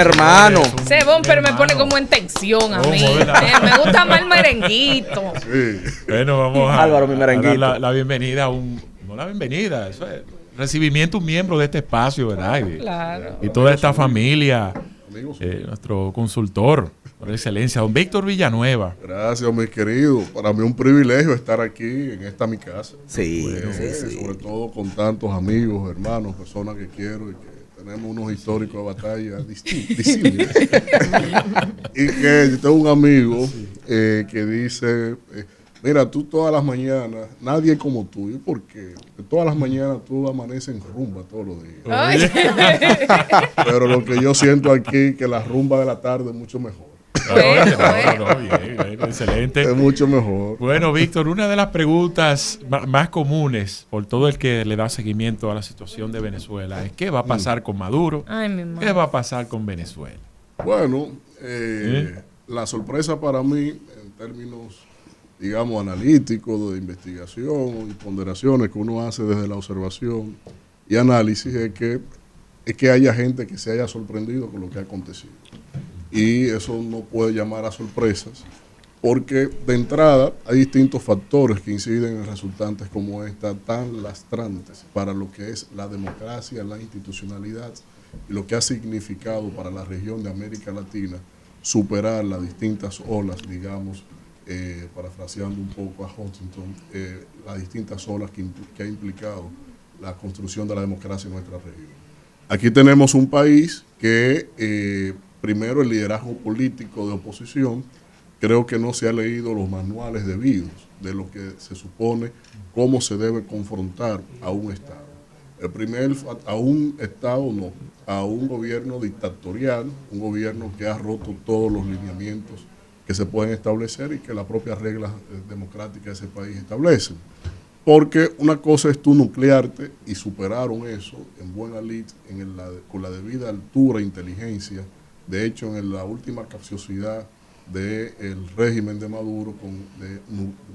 hermano. Ese bumper me pone como en tensión a mí. Me gusta más el merenguito. Sí. Bueno, vamos Álvaro, mi a merenguito. dar la bienvenida a no la bienvenida, eso es recibimiento a un miembro de este espacio, ¿verdad? Claro. Y toda esta familia, Amigos. nuestro consultor, por excelencia, don Víctor Villanueva. Gracias, mis queridos. Para mí es un privilegio estar aquí en esta mi casa. Sí, Sobre todo con tantos amigos, hermanos, personas que quiero y que tenemos unos históricos de batalla disímiles. Y que yo tengo un amigo que dice, mira, tú todas las mañanas, nadie es como tú. ¿Y por qué? Porque todas las mañanas tú amaneces en rumba todos los días. Ay. Pero lo que yo siento aquí, que la rumba de la tarde es mucho mejor. Bien, excelente. Es mucho mejor. Bueno, Víctor, una de las preguntas más comunes por todo el que le da seguimiento a la situación de Venezuela es ¿qué va a pasar con Maduro? Ay, mi madre. ¿Qué va a pasar con Venezuela? Bueno, la sorpresa para mí, en términos, digamos, analíticos, de investigación y ponderaciones que uno hace desde la observación y análisis, es que haya gente que se haya sorprendido con lo que ha acontecido. Y eso no puede llamar a sorpresas, porque de entrada hay distintos factores que inciden en resultantes como esta tan lastrantes para lo que es la democracia, la institucionalidad y lo que ha significado para la región de América Latina superar las distintas olas, digamos, parafraseando un poco a Huntington, las distintas olas que ha implicado la construcción de la democracia en nuestra región. Aquí tenemos un país que primero, el liderazgo político de oposición, creo que no se ha leído los manuales debidos de lo que se supone cómo se debe confrontar a un Estado. A un Estado no, a un gobierno dictatorial, un gobierno que ha roto todos los lineamientos que se pueden establecer y que las propias reglas democráticas de ese país establecen. Porque una cosa es tú nuclearte y superaron eso en buena lid, con la debida altura e inteligencia. De hecho, en la última capciosidad del régimen de Maduro de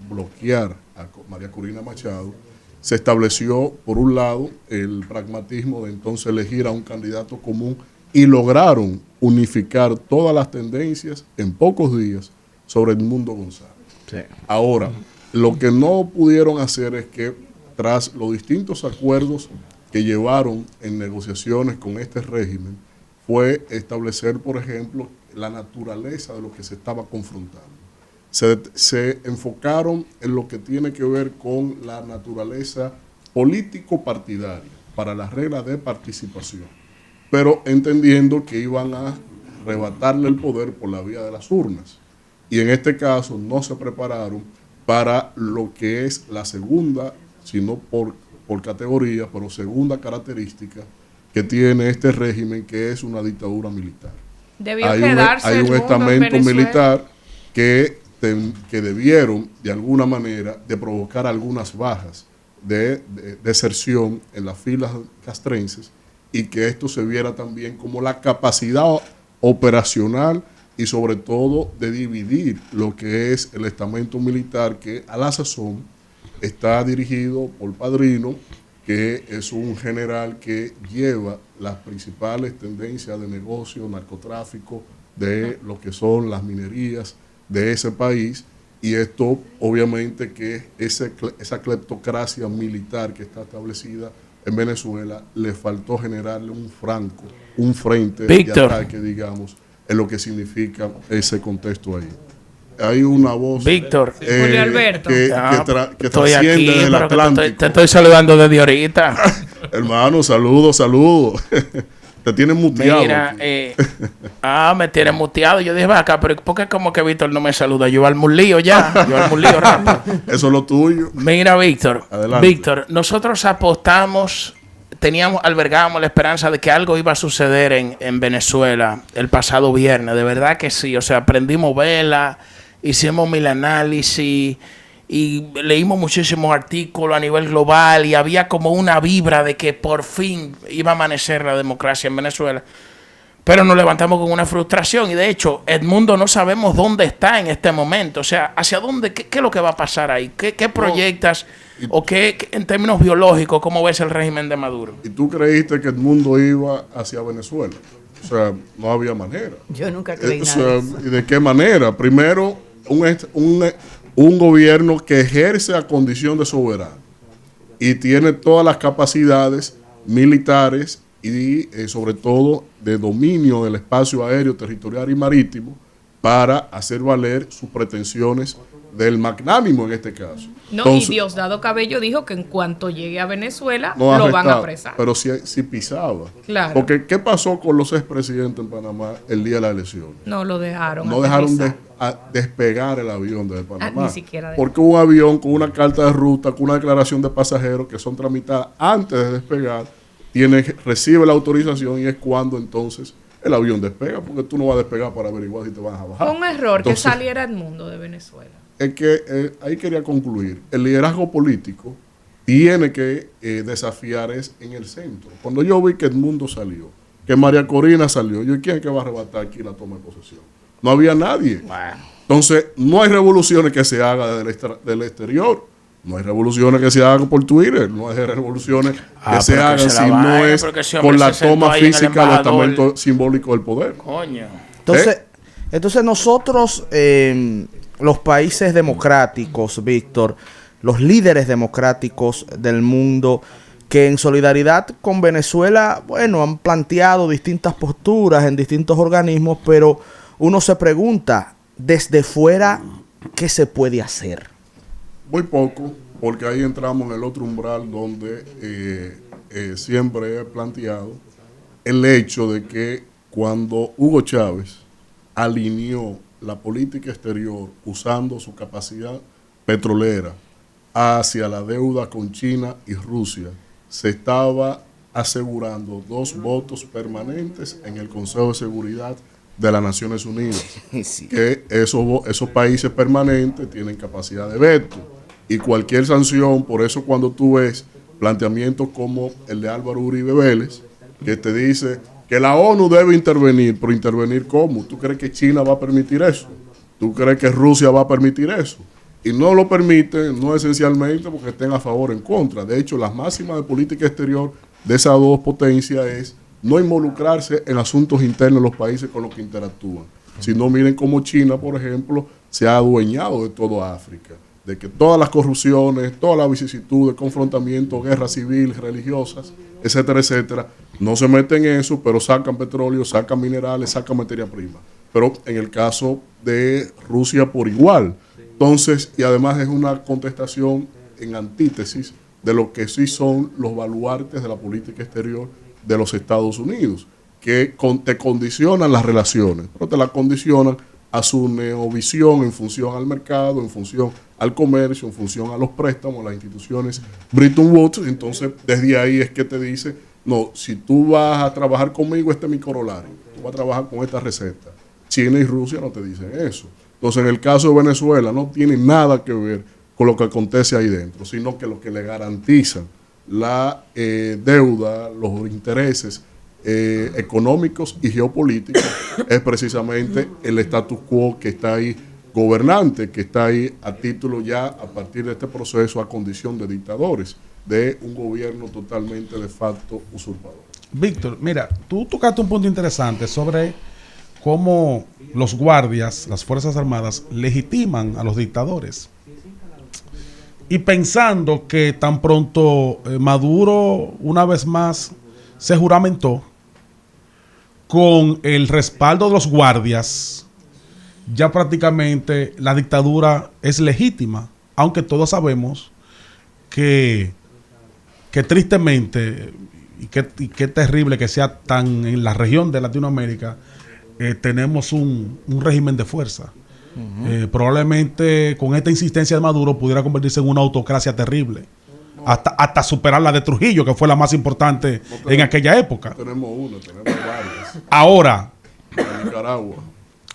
bloquear a María Corina Machado, se estableció, por un lado, el pragmatismo de entonces elegir a un candidato común y lograron unificar todas las tendencias en pocos días sobre Edmundo González. Sí. Ahora, lo que no pudieron hacer es que tras los distintos acuerdos que llevaron en negociaciones con este régimen, fue establecer, por ejemplo, la naturaleza de lo que se estaba confrontando. Se enfocaron en lo que tiene que ver con la naturaleza político-partidaria para las reglas de participación, pero entendiendo que iban a arrebatarle el poder por la vía de las urnas. Y en este caso no se prepararon para lo que es la segunda, sino por categoría, pero segunda característica que tiene este régimen, que es una dictadura militar. Hay un estamento militar que debieron, de alguna manera, de provocar algunas bajas de deserción en las filas castrenses y que esto se viera también como la capacidad operacional y sobre todo de dividir lo que es el estamento militar, que a la sazón está dirigido por Padrino, que es un general que lleva las principales tendencias de negocio, narcotráfico, de lo que son las minerías de ese país, y esto obviamente que esa cleptocracia militar que está establecida en Venezuela, le faltó generarle un frente Víctor, de ataque, digamos, en lo que significa ese contexto ahí. Hay una voz, Víctor, Julio Alberto, que estoy trasciende aquí, desde el pero que Atlántico. te estoy saludando desde ahorita. Hermano, saludos. Te tienen muteado. Mira, me tienen muteado. Yo dije, va acá, pero ¿por qué como que Víctor no me saluda? Yo armo un lío ya. Yo armo un lío rápido. Eso es lo tuyo. Mira, Víctor. Adelante. Víctor, nosotros apostamos, albergábamos la esperanza de que algo iba a suceder en Venezuela el pasado viernes. De verdad que sí. O sea, prendimos vela, hicimos mil análisis y leímos muchísimos artículos a nivel global y había como una vibra de que por fin iba a amanecer la democracia en Venezuela. Pero nos levantamos con una frustración y de hecho, Edmundo, no sabemos dónde está en este momento. O sea, hacia dónde, qué es lo que va a pasar ahí, qué proyectas o qué en términos biológicos, cómo ves el régimen de Maduro. ¿Y tú creíste que Edmundo iba hacia Venezuela? O sea, no había manera. Yo nunca creí O nada sea, de eso. ¿y de qué manera? Primero, un gobierno que ejerce a condición de soberano y tiene todas las capacidades militares y sobre todo de dominio del espacio aéreo, territorial y marítimo para hacer valer sus pretensiones del magnánimo en este caso. No, Entonces, y Diosdado Cabello dijo que en cuanto llegue a Venezuela no lo van a arrestaba, apresar. pero sí pisaba. Claro. Porque ¿qué pasó con los expresidentes en Panamá el día de la elección? No lo dejaron. No dejaron aterrizar. despegar el avión desde Panamá. Ni siquiera porque un avión con una carta de ruta, con una declaración de pasajeros que son tramitadas antes de despegar, recibe la autorización y es cuando entonces el avión despega, porque tú no vas a despegar para averiguar si te vas a bajar. Fue un error Entonces, que saliera Edmundo de Venezuela. Es que ahí quería concluir. El liderazgo político tiene que desafiar en el centro. Cuando yo vi que Edmundo salió, que María Corina salió, yo, ¿quién es que va a arrebatar aquí la toma de posesión? No había nadie. Bueno. Entonces, no hay revoluciones que se hagan del exterior. No hay revoluciones que se hagan por Twitter. No hay revoluciones que se hagan si no es por la toma física del estamento simbólico del poder. Coño. Entonces nosotros, los países democráticos, Víctor, los líderes democráticos del mundo, que en solidaridad con Venezuela, bueno, han planteado distintas posturas en distintos organismos, pero uno se pregunta, desde fuera, ¿qué se puede hacer? Muy poco, porque ahí entramos en el otro umbral donde siempre he planteado el hecho de que cuando Hugo Chávez alineó la política exterior usando su capacidad petrolera hacia la deuda con China y Rusia, se estaba asegurando 2 votos permanentes en el Consejo de Seguridad de las Naciones Unidas. Sí. Que esos países permanentes tienen capacidad de veto y cualquier sanción. Por eso cuando tú ves planteamientos como el de Álvaro Uribe Vélez, que te dice que la ONU debe intervenir, pero ¿intervenir cómo? ¿Tú crees que China va a permitir eso? ¿Tú crees que Rusia va a permitir eso? Y no lo permiten, no esencialmente porque estén a favor o en contra. De hecho, las máximas de política exterior de esas 2 potencias es no involucrarse en asuntos internos de los países con los que interactúan. Si no, miren cómo China, por ejemplo, se ha adueñado de toda África, de que todas las corrupciones, todas las vicisitudes, confrontamientos, guerras civiles, religiosas, etcétera, etcétera, no se meten en eso, pero sacan petróleo, sacan minerales, sacan materia prima. Pero en el caso de Rusia por igual. Entonces, y además es una contestación en antítesis de lo que sí son los baluartes de la política exterior de los Estados Unidos, que te condicionan las relaciones, pero te la condicionan a su neovisión en función al mercado, en función al comercio, en función a los préstamos, las instituciones Bretton Woods. Entonces, desde ahí es que te dice, no, si tú vas a trabajar conmigo, este es mi corolario, tú vas a trabajar con esta receta. China y Rusia no te dicen eso. Entonces, en el caso de Venezuela, no tiene nada que ver con lo que acontece ahí dentro, sino que lo que le garantizan la deuda, los intereses económicos y geopolíticos es precisamente el status quo que está ahí gobernante, que está ahí a título ya a partir de este proceso a condición de dictadores, de un gobierno totalmente de facto usurpador. Víctor, mira, tú tocaste un punto interesante sobre cómo los guardias, las Fuerzas Armadas, legitiman a los dictadores. Y pensando que tan pronto Maduro una vez más se juramentó, con el respaldo de los guardias, ya prácticamente la dictadura es legítima, aunque todos sabemos que tristemente, y qué terrible que sea tan en la región de Latinoamérica, tenemos un régimen de fuerza. Probablemente con esta insistencia de Maduro pudiera convertirse en una autocracia terrible, hasta superar la de Trujillo, que fue la más importante en aquella época. Tenemos varias. Ahora,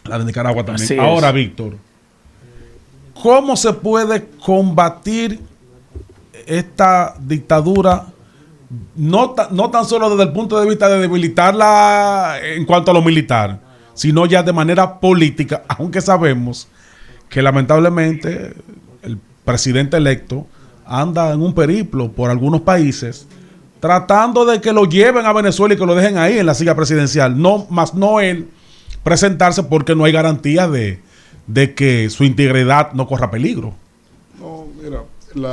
La la de Nicaragua también. Así Ahora, es. Víctor, ¿cómo se puede combatir esta dictadura? No tan solo desde el punto de vista de debilitarla en cuanto a lo militar, sino ya de manera política, aunque sabemos que lamentablemente el presidente electo anda en un periplo por algunos países tratando de que lo lleven a Venezuela y que lo dejen ahí en la silla presidencial. No él presentarse porque no hay garantía de que su integridad no corra peligro. No, mira, el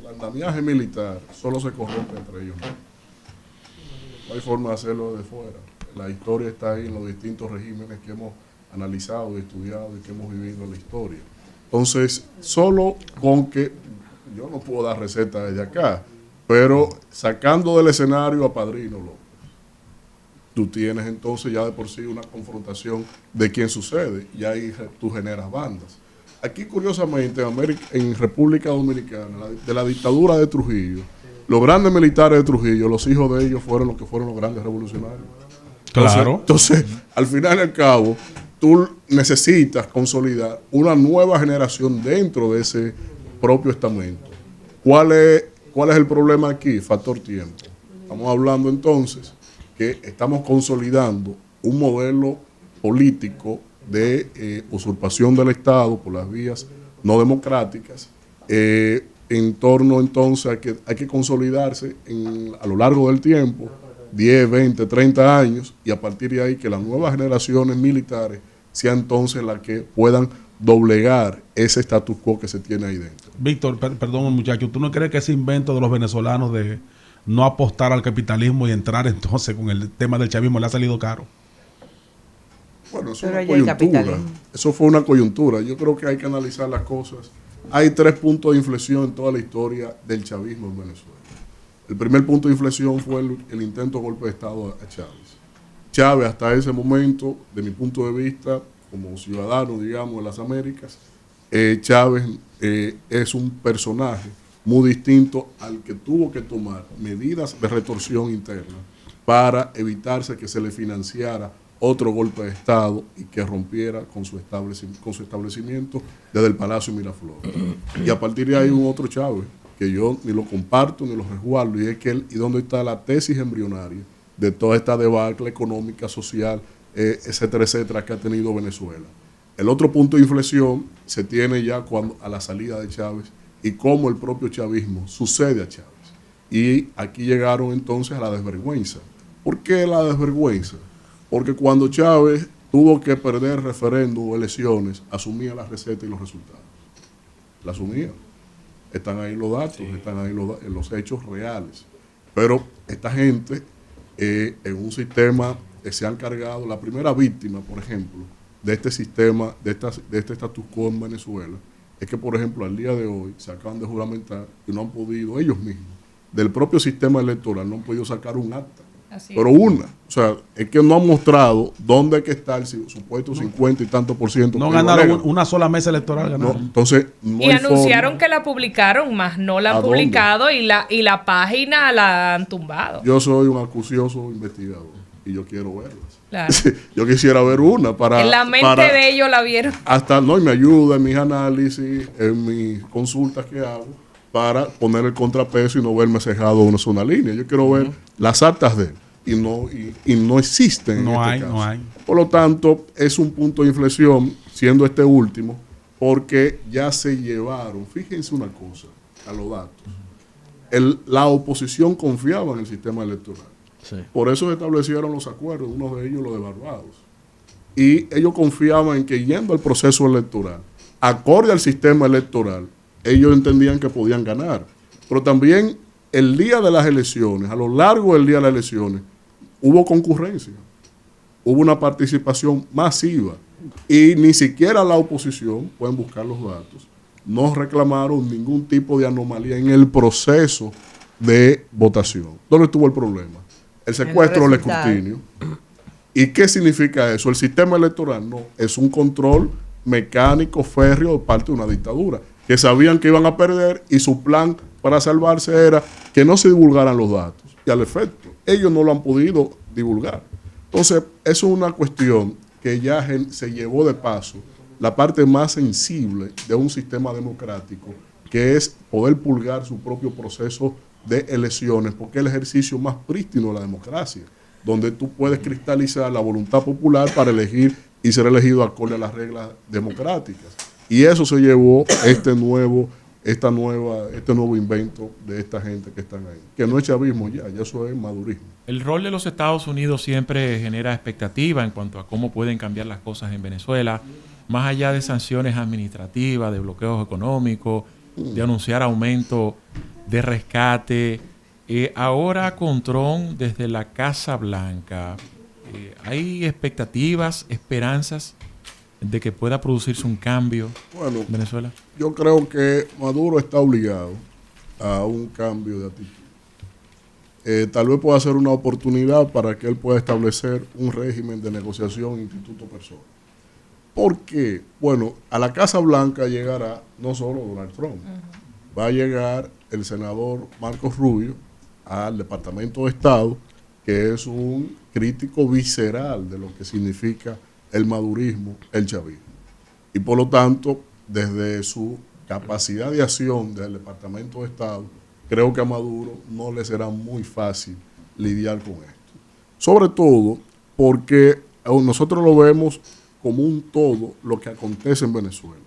andamiaje militar solo se corrompe entre ellos. No hay forma de hacerlo de fuera. La historia está ahí en los distintos regímenes que hemos analizado, estudiado y que hemos vivido en la historia. Entonces, solo con que, yo no puedo dar receta desde acá, pero sacando del escenario a Padrino López, tú tienes entonces ya de por sí una confrontación de quién sucede, y ahí tú generas bandas. Aquí, curiosamente, en República Dominicana, de la dictadura de Trujillo, los grandes militares de Trujillo, los hijos de ellos fueron los que fueron los grandes revolucionarios. Claro. Entonces, al final y al cabo, tú necesitas consolidar una nueva generación dentro de ese propio estamento. ¿Cuál es el problema aquí? Factor tiempo. Estamos hablando entonces que estamos consolidando un modelo político de usurpación del Estado por las vías no democráticas, en torno entonces a que hay que consolidarse a lo largo del tiempo, 10, 20, 30 años, y a partir de ahí que las nuevas generaciones militares sean entonces las que puedan doblegar ese status quo que se tiene ahí dentro. Víctor, perdón muchacho, ¿tú no crees que ese invento de los venezolanos de no apostar al capitalismo y entrar entonces con el tema del chavismo le ha salido caro? Bueno, eso es una coyuntura. Eso fue una coyuntura. Yo creo que hay que analizar las cosas. Hay 3 puntos de inflexión en toda la historia del chavismo en Venezuela. El primer punto de inflexión fue el intento de golpe de Estado a Chávez. Chávez, hasta ese momento, de mi punto de vista, como ciudadano, digamos, de las Américas, Chávez es un personaje muy distinto al que tuvo que tomar medidas de retorsión interna para evitarse que se le financiara otro golpe de Estado y que rompiera con su establecimiento desde el Palacio Miraflores. Y a partir de ahí un otro Chávez, que yo ni lo comparto ni lo resguardo, y es que y dónde está la tesis embrionaria de toda esta debacle económica, social, etcétera, etcétera, que ha tenido Venezuela. El otro punto de inflexión se tiene ya a la salida de Chávez y cómo el propio chavismo sucede a Chávez. Y aquí llegaron entonces a la desvergüenza. ¿Por qué la desvergüenza? Porque cuando Chávez tuvo que perder referéndum o elecciones, asumía la receta y los resultados. La asumía. Están ahí los datos, están ahí los hechos reales. Pero esta gente, en un sistema que se han cargado, la primera víctima, por ejemplo, de este sistema, de este status quo en Venezuela, es que, por ejemplo, al día de hoy se acaban de juramentar y no han podido, ellos mismos, del propio sistema electoral, no han podido sacar un acta. Así pero es. una, o sea, es que no han mostrado dónde hay que estar, si supuesto 50 y tanto por ciento. No ganaron una sola mesa electoral. No, entonces, no y hay anunciaron forma. que la publicaron, más no la ¿A han dónde? publicado y la página la han tumbado. Yo soy un acucioso investigador y yo quiero verlas. Claro. Yo quisiera ver una para... En la mente para- de ellos la vieron. hasta no, y me ayuda en mis análisis, en mis consultas que hago, para poner el contrapeso y no verme cejado en una sola línea. Yo quiero ver las actas de él y no existen en No este hay, caso. no hay. Por lo tanto, es un punto de inflexión, siendo este último, porque ya se llevaron, fíjense una cosa, a los datos. La oposición confiaba en el sistema electoral. Sí. Por eso se establecieron los acuerdos, uno de ellos los de Barbados. Y ellos confiaban en que yendo al proceso electoral, acorde al sistema electoral, ellos entendían que podían ganar. Pero también el día de las elecciones, a lo largo del día de las elecciones, hubo concurrencia, hubo una participación masiva. Y ni siquiera la oposición, pueden buscar los datos, no reclamaron ningún tipo de anomalía en el proceso de votación. ¿Dónde estuvo el problema? El secuestro del escrutinio. ¿Y qué significa eso? El sistema electoral no, es un control mecánico, férreo de parte de una dictadura, que sabían que iban a perder y su plan para salvarse era que no se divulgaran los datos. Y al efecto, ellos no lo han podido divulgar. Entonces, eso es una cuestión que ya se llevó de paso la parte más sensible de un sistema democrático, que es poder pulgar su propio proceso de elecciones, porque es el ejercicio más prístino de la democracia, donde tú puedes cristalizar la voluntad popular para elegir y ser elegido acorde a las reglas democráticas. Y eso se llevó este nuevo este nuevo invento de esta gente que están ahí. Que no es chavismo ya eso es madurismo. El rol de los Estados Unidos siempre genera expectativa en cuanto a cómo pueden cambiar las cosas en Venezuela, más allá de sanciones administrativas, de bloqueos económicos, de anunciar aumento de rescate. Ahora con Trump desde la Casa Blanca, ¿hay expectativas, esperanzas de que pueda producirse un cambio en Venezuela? Yo creo que Maduro está obligado a un cambio de actitud. Tal vez pueda ser una oportunidad para que él pueda establecer un régimen de negociación instituto persona. ¿Por qué? Bueno, a la Casa Blanca llegará no solo Donald Trump, va a llegar el senador Marcos Rubio al Departamento de Estado, que es un crítico visceral de lo que significa el madurismo, el chavismo. Y por lo tanto, desde su capacidad de acción del Departamento de Estado, creo que a Maduro no le será muy fácil lidiar con esto. Sobre todo porque nosotros lo vemos como un todo lo que acontece en Venezuela.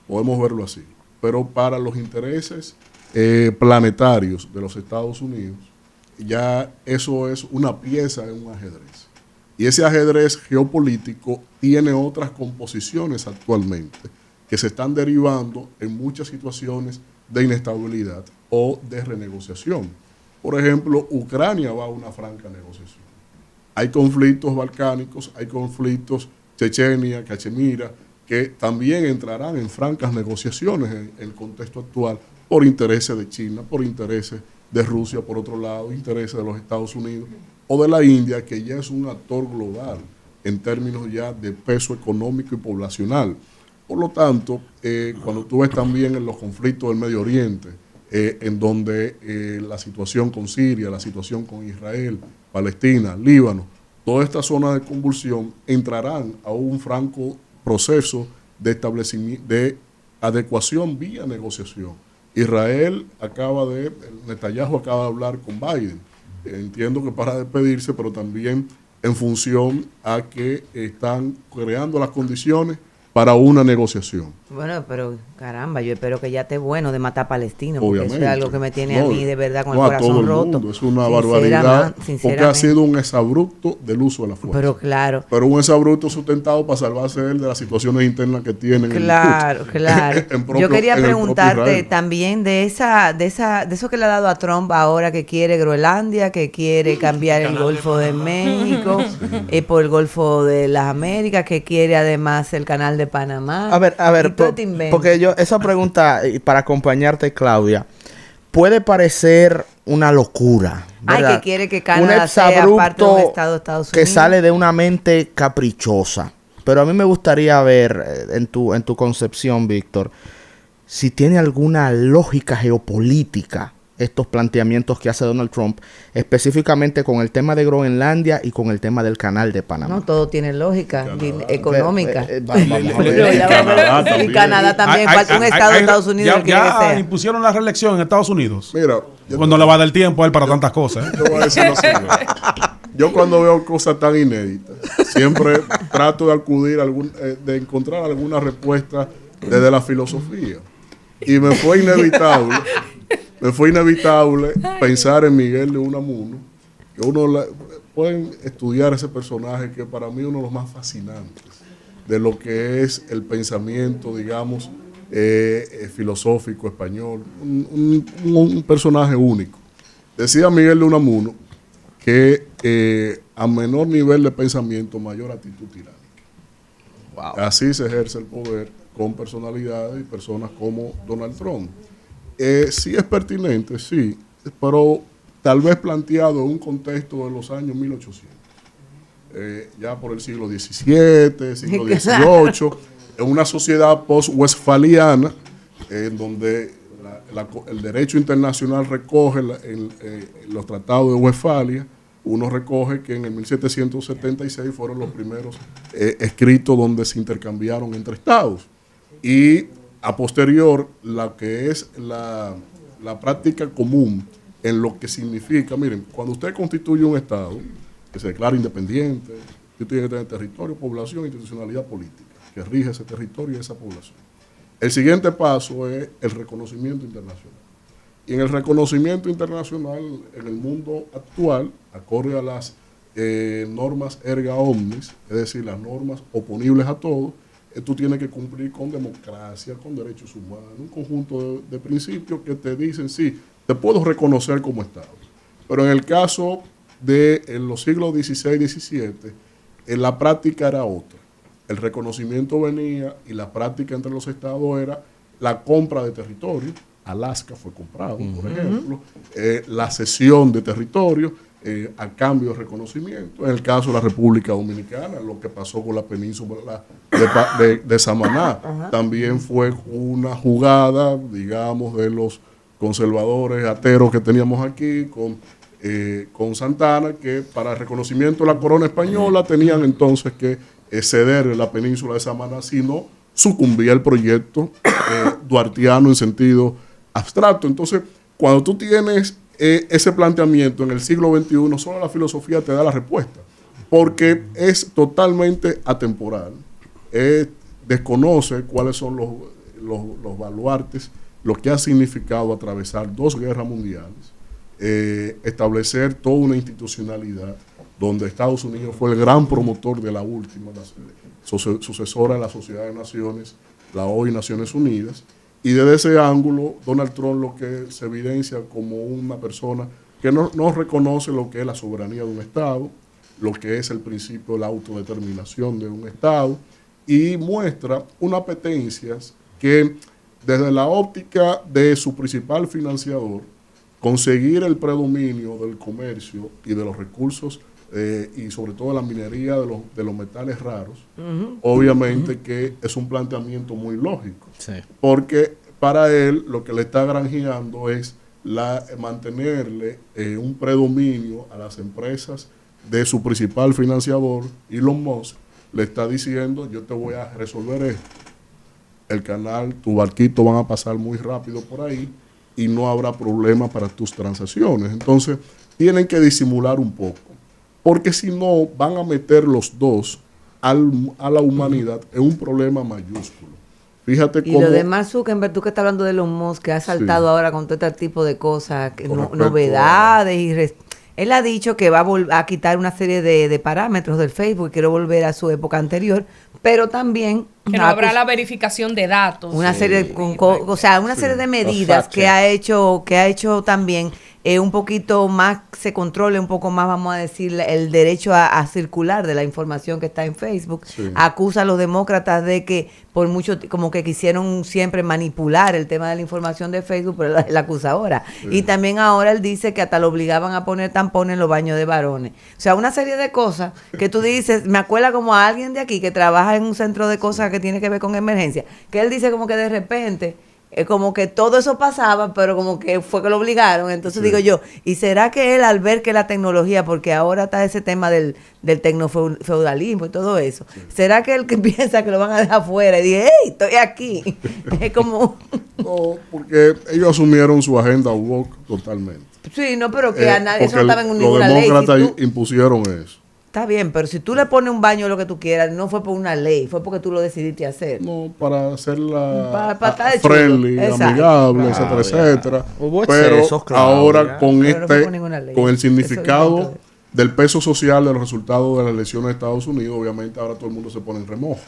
Podemos verlo así. Pero para los intereses planetarios de los Estados Unidos, ya eso es una pieza en un ajedrez. Y ese ajedrez geopolítico tiene otras composiciones actualmente que se están derivando en muchas situaciones de inestabilidad o de renegociación. Por ejemplo, Ucrania va a una franca negociación. Hay conflictos balcánicos, hay conflictos Chechenia, Cachemira, que también entrarán en francas negociaciones en el contexto actual por intereses de China, por intereses de Rusia, por otro lado, intereses de los Estados Unidos o de la India, que ya es un actor global en términos ya de peso económico y poblacional. Por lo tanto, cuando tú ves también en los conflictos del Medio Oriente, en donde la situación con Siria, la situación con Israel, Palestina, Líbano, toda esta zona de convulsión entrarán a un franco proceso de establecimiento, de adecuación vía negociación. Netanyahu acaba de hablar con Biden, entiendo que para despedirse, pero también en función a que están creando las condiciones para una negociación. Bueno, pero caramba, yo espero que ya esté bueno de matar palestinos, porque Obviamente. eso es algo que me tiene a mí de verdad con el a todo corazón el roto. mundo. Es una barbaridad, porque ha sido un exabrupto del uso de la fuerza. Pero claro. Pero un exabrupto sustentado para salvarse él de las situaciones internas que tienen. Claro, claro. Yo quería preguntarte también de eso que le ha dado a Trump ahora, que quiere Groenlandia, que quiere cambiar el Golfo de México por el Golfo de las Américas, que quiere además el Canal de Panamá. A ver, porque esa pregunta, para acompañarte, Claudia, puede parecer una locura, ¿verdad? Que quiere que Canadá sea parte de un estado de Estados Unidos. Que sale de una mente caprichosa. Pero a mí me gustaría ver, en tu concepción, Víctor, si tiene alguna lógica geopolítica estos planteamientos que hace Donald Trump, específicamente con el tema de Groenlandia y con el tema del Canal de Panamá. No, todo tiene lógica económica. Vamos a ver. Y Canadá también, falta un estado de Estados Unidos que ya impusieron la reelección en Estados Unidos. Mira, cuando le va a dar tiempo a él para tantas cosas. Yo voy a decir lo siguiente. Yo cuando veo cosas tan inéditas, siempre trato de acudir de encontrar alguna respuesta desde la filosofía. Y me fue inevitable pensar en Miguel de Unamuno, que pueden estudiar ese personaje que para mí es uno de los más fascinantes de lo que es el pensamiento, digamos, filosófico español, un personaje único. Decía Miguel de Unamuno que a menor nivel de pensamiento, mayor actitud tiránica. Wow. Así se ejerce el poder con personalidades y personas como Donald Trump. Sí es pertinente, sí, pero tal vez planteado en un contexto de los años 1800, ya por el siglo XVII, siglo XVIII, en una sociedad post-westfaliana, en donde el derecho internacional recoge los tratados de Westfalia. Uno recoge que en el 1776 fueron los primeros escritos donde se intercambiaron entre estados. Y a posterior, la que es la práctica común en lo que significa, miren, cuando usted constituye un estado que se declara independiente, usted tiene que tener territorio, población, institucionalidad política, que rige ese territorio y esa población. El siguiente paso es el reconocimiento internacional. Y en el reconocimiento internacional, en el mundo actual, acorde a las normas erga omnes, es decir, las normas oponibles a todos, tú tienes que cumplir con democracia, con derechos humanos, un conjunto de principios que te dicen, sí, te puedo reconocer como Estado. Pero en el caso de en los siglos XVI y XVII, la práctica era otra. El reconocimiento venía y la práctica entre los estados era la compra de territorio. Alaska fue comprado, por ejemplo, la cesión de territorio a cambio de reconocimiento. En el caso de la República Dominicana, lo que pasó con la península de Samaná, también fue una jugada, digamos, de los conservadores ateros que teníamos aquí con Santana, que para el reconocimiento de la corona española tenían entonces que ceder la península de Samaná, si no sucumbía el proyecto duartiano en sentido abstracto. Entonces, cuando tú tienes ese planteamiento en el siglo XXI, solo la filosofía te da la respuesta, porque es totalmente atemporal, desconoce cuáles son los baluartes, lo que ha significado atravesar 2 guerras mundiales, establecer toda una institucionalidad donde Estados Unidos fue el gran promotor de la última, sucesora de la Sociedad de Naciones, la hoy Naciones Unidas, y desde ese ángulo Donald Trump lo que se evidencia como una persona que no reconoce lo que es la soberanía de un Estado, lo que es el principio de la autodeterminación de un Estado, y muestra unas apetencias que desde la óptica de su principal financiador, conseguir el predominio del comercio y de los recursos y sobre todo la minería de los metales raros, obviamente que es un planteamiento muy lógico, porque para él lo que le está granjeando es mantenerle un predominio a las empresas de su principal financiador, Elon Musk. Le está diciendo, yo te voy a resolver esto, el canal, tu barquito van a pasar muy rápido por ahí y no habrá problema para tus transacciones. Entonces tienen que disimular un poco, porque si no van a meter los dos a la humanidad en un problema mayúsculo. Fíjate cómo... Y lo demás, Zuckerberg, tú que estás hablando de Elon Musk, que ha saltado ahora con todo este tipo de cosas, novedades, él ha dicho que va a quitar una serie de parámetros del Facebook, quiere volver a su época anterior, pero también... Que no habrá la verificación de datos. Una serie de medidas que ha hecho también un poquito más, se controle un poco más, vamos a decir, el derecho a circular de la información que está en Facebook. Acusa a los demócratas de que por mucho, como que quisieron siempre manipular el tema de la información de Facebook, pero él acusa ahora. Y también ahora él dice que hasta lo obligaban a poner tampones en los baños de varones. O sea, una serie de cosas que tú dices, me acuerda como a alguien de aquí que trabaja en un centro de cosas que tiene que ver con emergencia, que él dice como que de repente como que todo eso pasaba, pero como que fue que lo obligaron. Entonces digo yo, ¿y será que él, al ver que la tecnología, porque ahora está ese tema del tecnofeudalismo y todo eso, ¿será que él que piensa que lo van a dejar fuera y dice, hey, estoy aquí? Es como... No, porque ellos asumieron su agenda woke totalmente. Sí, no, pero que a nadie, eso no estaba en ninguna ley. Los demócratas si impusieron eso. Está bien, pero si tú le pones un baño lo que tú quieras, no fue por una ley, fue porque tú lo decidiste hacer. No, para hacerla friendly, amigable, etcétera. Pero ahora con el significado del peso social de los resultados de las elecciones de Estados Unidos, obviamente ahora todo el mundo se pone en remojo.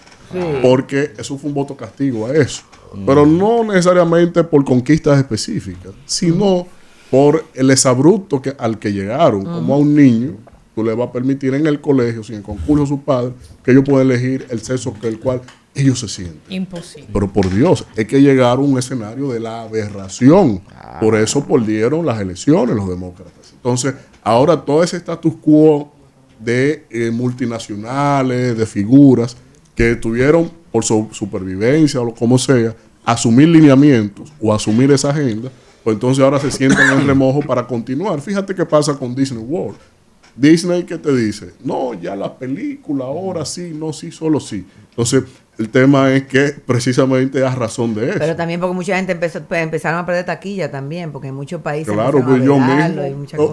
Porque eso fue un voto castigo a eso. Pero no necesariamente por conquistas específicas, sino por el exabrupto al que llegaron, como a un niño. Tú le vas a permitir en el colegio, sin el concurso de su padre, que ellos puedan elegir el sexo con el cual ellos se sienten. Imposible. Pero por Dios, es que llegaron a un escenario de la aberración. Por eso perdieron las elecciones los demócratas. Entonces, ahora todo ese status quo de multinacionales, de figuras que tuvieron por su supervivencia o como sea, asumir lineamientos o asumir esa agenda, pues entonces ahora se sientan en remojo para continuar. Fíjate qué pasa con Disney World. Disney, ¿qué te dice? No, ya la película, ahora sí, no, sí, solo sí. Entonces, el tema es que precisamente a razón de eso. Pero también porque mucha gente empezaron a perder taquilla también, porque en muchos países claro, pues yo mismo,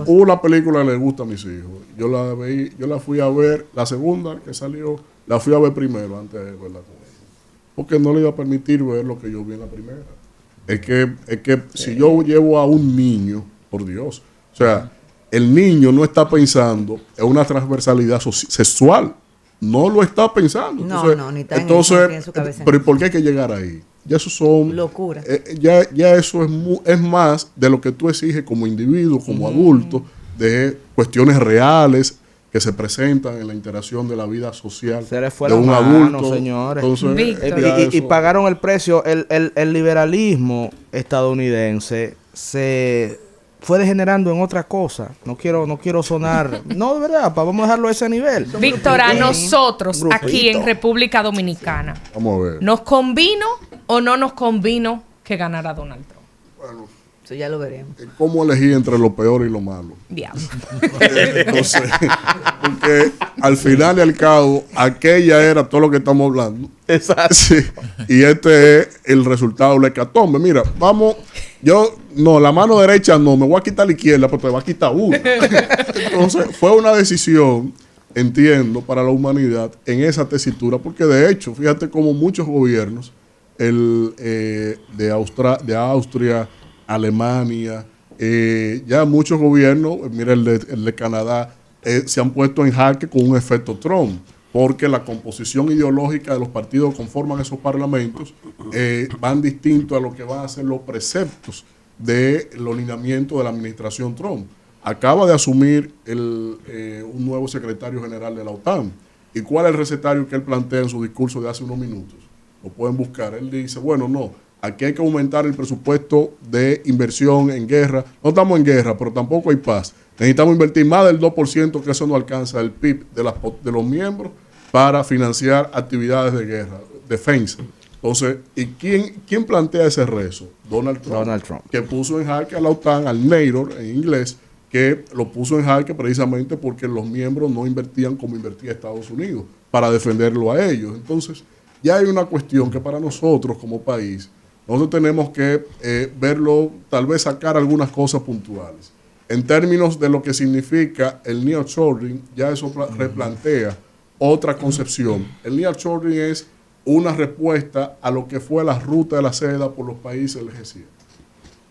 hubo una película que le gusta a mis hijos. Yo la fui a ver, la segunda que salió, la fui a ver primero antes de verla con ellos. porque no le iba a permitir ver lo que yo vi en la primera. Es que si yo llevo a un niño, por Dios, o sea, el niño no está pensando en una transversalidad sexual. No lo está pensando. Entonces, ni está en pero ¿por qué hay que llegar ahí? Ya eso son locura. Ya eso es más de lo que tú exiges como individuo, como adulto, de cuestiones reales que se presentan en la interacción de la vida social de un adulto, señores. Entonces, y pagaron el precio. El liberalismo estadounidense se fue degenerando en otra cosa. No quiero sonar. No, de verdad, vamos a dejarlo a ese nivel. Víctor, a nosotros aquí en República Dominicana, vamos a ver. ¿nos convino o no nos convino que ganara Donald Trump? Bueno, eso ya lo veremos. ¿Cómo elegir entre lo peor y lo malo? Diablo. Entonces, porque al final y al cabo, aquella era todo lo que estamos hablando. Exacto. Sí, y este es el resultado de la hecatombe. Mira, vamos, la mano derecha no, me voy a quitar la izquierda, pero te va a quitar una. Entonces, fue una decisión, entiendo, para la humanidad en esa tesitura, porque de hecho, fíjate cómo muchos gobiernos, de Austria, Alemania, ya muchos gobiernos, mira el de Canadá, se han puesto en jaque con un efecto Trump, porque la composición ideológica de los partidos que conforman esos parlamentos van distintos a lo que van a ser los preceptos de los lineamientos de la administración Trump. Acaba de asumir un nuevo secretario general de la OTAN. ¿Y cuál es el recetario que él plantea en su discurso de hace unos minutos? Lo pueden buscar. Él dice, bueno, no, aquí hay que aumentar el presupuesto de inversión en guerra. No estamos en guerra, pero tampoco hay paz. Necesitamos invertir más del 2%, que eso no alcanza el PIB de los miembros, para financiar actividades de guerra, defensa. Entonces, ¿y quién plantea ese rezo? Donald Trump. Que puso en jaque a la OTAN, al NATO en inglés, que lo puso en jaque precisamente porque los miembros no invertían como invertía Estados Unidos, para defenderlo a ellos. Entonces, ya hay una cuestión que para nosotros como país, nosotros tenemos que verlo, tal vez sacar algunas cosas puntuales. En términos de lo que significa el nearshoring, ya eso replantea otra concepción. El nearshoring es una respuesta a lo que fue la ruta de la seda por los países del G7.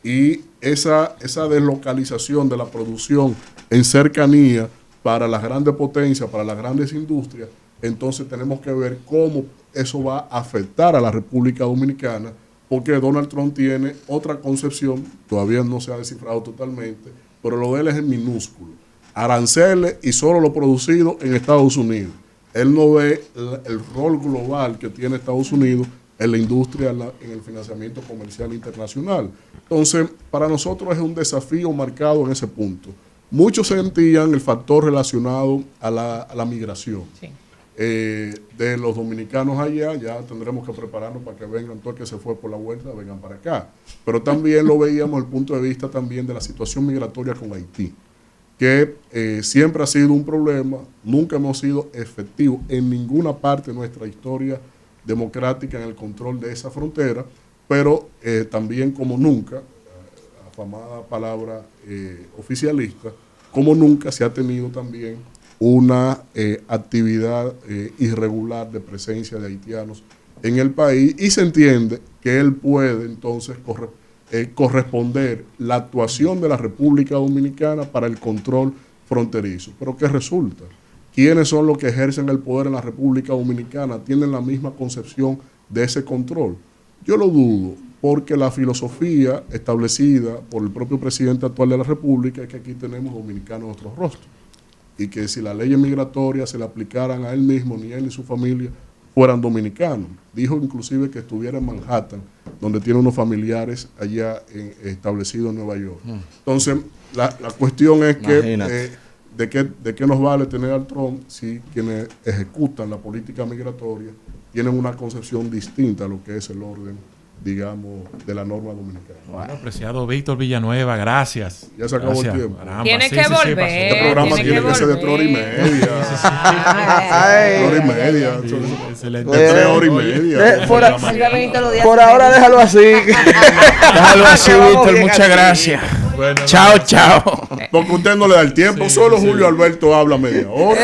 Y esa deslocalización de la producción en cercanía para las grandes potencias, para las grandes industrias, entonces tenemos que ver cómo eso va a afectar a la República Dominicana, porque Donald Trump tiene otra concepción, todavía no se ha descifrado totalmente, pero lo de él es en minúsculo. Aranceles y solo lo producido en Estados Unidos. Él no ve el rol global que tiene Estados Unidos en la industria, en el financiamiento comercial internacional. Entonces, para nosotros es un desafío marcado en ese punto. Muchos sentían el factor relacionado a la migración. Sí. De los dominicanos allá, ya tendremos que prepararnos para que vengan, todo el que se fue por la vuelta, vengan para acá. Pero también lo veíamos desde el punto de vista también de la situación migratoria con Haití, que siempre ha sido un problema, nunca hemos sido efectivos en ninguna parte de nuestra historia democrática en el control de esa frontera, pero también como nunca, afamada palabra oficialista, como nunca se ha tenido también una actividad irregular de presencia de haitianos en el país, y se entiende que él puede entonces corresponder la actuación de la República Dominicana para el control fronterizo. Pero ¿qué resulta? ¿Quiénes son los que ejercen el poder en la República Dominicana? ¿Tienen la misma concepción de ese control? Yo lo dudo, porque la filosofía establecida por el propio presidente actual de la República es que aquí tenemos dominicanos de otros rostros, y que si las leyes migratorias se le aplicaran a él mismo, ni él ni su familia fueran dominicanos. Dijo inclusive que estuviera en Manhattan, donde tiene unos familiares allá establecidos en Nueva York. Entonces, la cuestión es que ¿de qué nos vale tener al Trump si quienes ejecutan la política migratoria tienen una concepción distinta a lo que es el orden, digamos, de la norma dominicana? Bueno, apreciado Víctor Villanueva, gracias. Ya se acabó el tiempo. Caramba, tiene que volver. Este programa tiene que ser de 3 horas y media. 3 horas y media. Excelente. 3 horas y media. Por ahora déjalo así. Déjalo así, Víctor. Muchas gracias. Bueno, chao, chao. Porque usted no le da el tiempo. Solo Julio Alberto habla media hora.